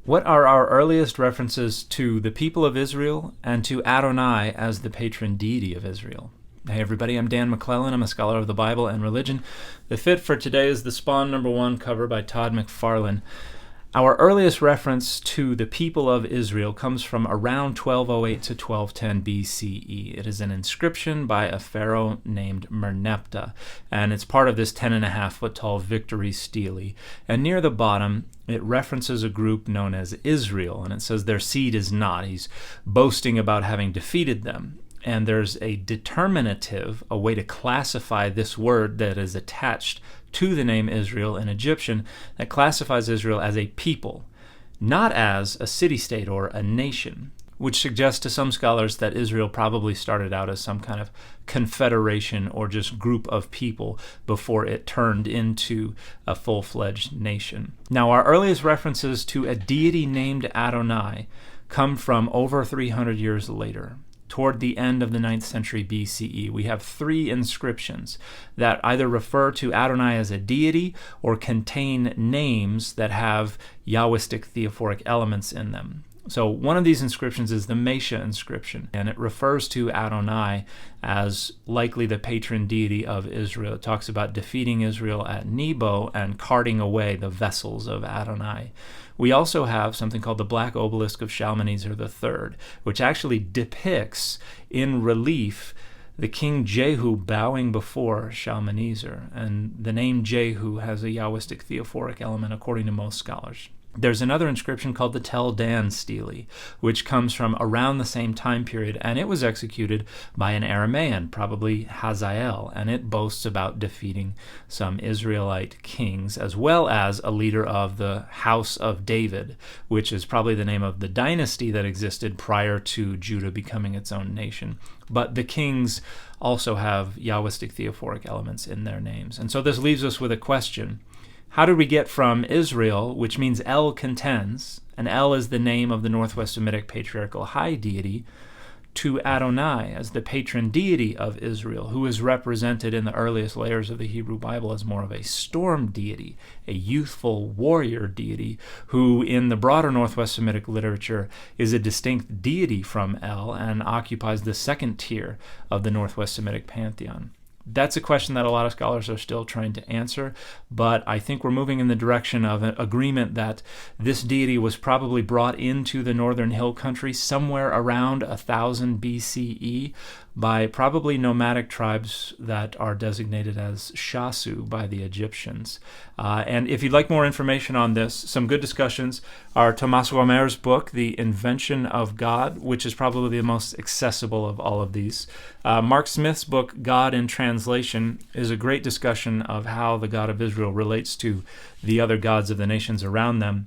What are our earliest references to the people of Israel and to Adonai as the patron deity of Israel? Hey everybody, I'm Dan McClellan. I'm a scholar of the Bible and religion. The fit for today is the Spawn #1 cover by Todd McFarlane. Our earliest reference to the people of Israel comes from around 1208 to 1210 BCE. It is an inscription by a pharaoh named Merneptah, and it's part of this 10.5-foot tall victory stele. And near the bottom, it references a group known as Israel, and it says their seed is not. He's boasting about having defeated them. And there's a determinative, a way to classify this word that is attached to the name Israel in Egyptian, that classifies Israel as a people, not as a city-state or a nation, which suggests to some scholars that Israel probably started out as some kind of confederation or just group of people before it turned into a full-fledged nation. Now, our earliest references to a deity named Adonai come from over 300 years later. Toward the end of the 9th century BCE, we have 3 inscriptions that either refer to Adonai as a deity or contain names that have Yahwistic theophoric elements in them. So one of these inscriptions is the Mesha inscription, and it refers to Adonai as likely the patron deity of Israel. It talks about defeating Israel at Nebo and carting away the vessels of Adonai. We also have something called the Black Obelisk of Shalmaneser III, which actually depicts in relief the king Jehu bowing before Shalmaneser, and the name Jehu has a Yahwistic theophoric element according to most scholars. There's another inscription called the Tel Dan stele, which comes from around the same time period, and it was executed by an Aramaean, probably Hazael, and it boasts about defeating some Israelite kings, as well as a leader of the House of David, which is probably the name of the dynasty that existed prior to Judah becoming its own nation. But the kings also have Yahwistic theophoric elements in their names. And so this leaves us with a question. How did we get from Israel, which means El contends, and El is the name of the Northwest Semitic patriarchal high deity, to Adonai as the patron deity of Israel, who is represented in the earliest layers of the Hebrew Bible as more of a storm deity, a youthful warrior deity, who in the broader Northwest Semitic literature is a distinct deity from El and occupies the second tier of the Northwest Semitic pantheon? That's a question that a lot of scholars are still trying to answer, but I think we're moving in the direction of an agreement that this deity was probably brought into the northern hill country somewhere around 1000 BCE by probably nomadic tribes that are designated as Shasu by the Egyptians. And if you'd like more information on this, some good discussions are Thomas Romer's book, The Invention of God, which is probably the most accessible of all of these. Mark Smith's book, God in Translation, is a great discussion of how the God of Israel relates to the other gods of the nations around them.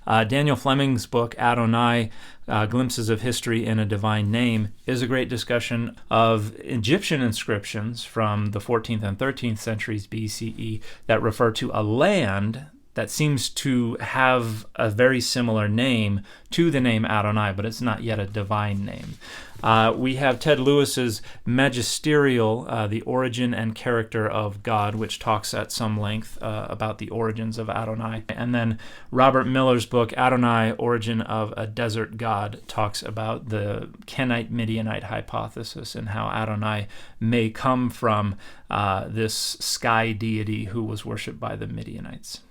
Daniel Fleming's book, Adonai, Glimpses of History in a Divine Name, is a great discussion of Egyptian inscriptions from the 14th and 13th centuries BCE that refer to a land that seems to have a very similar name to the name Adonai, but it's not yet a divine name. We have Ted Lewis's Magisterial, The Origin and Character of God, which talks at some length about the origins of Adonai. And then Robert Miller's book, Adonai, Origin of a Desert God, talks about the Kenite-Midianite hypothesis and how Adonai may come from this sky deity who was worshipped by the Midianites.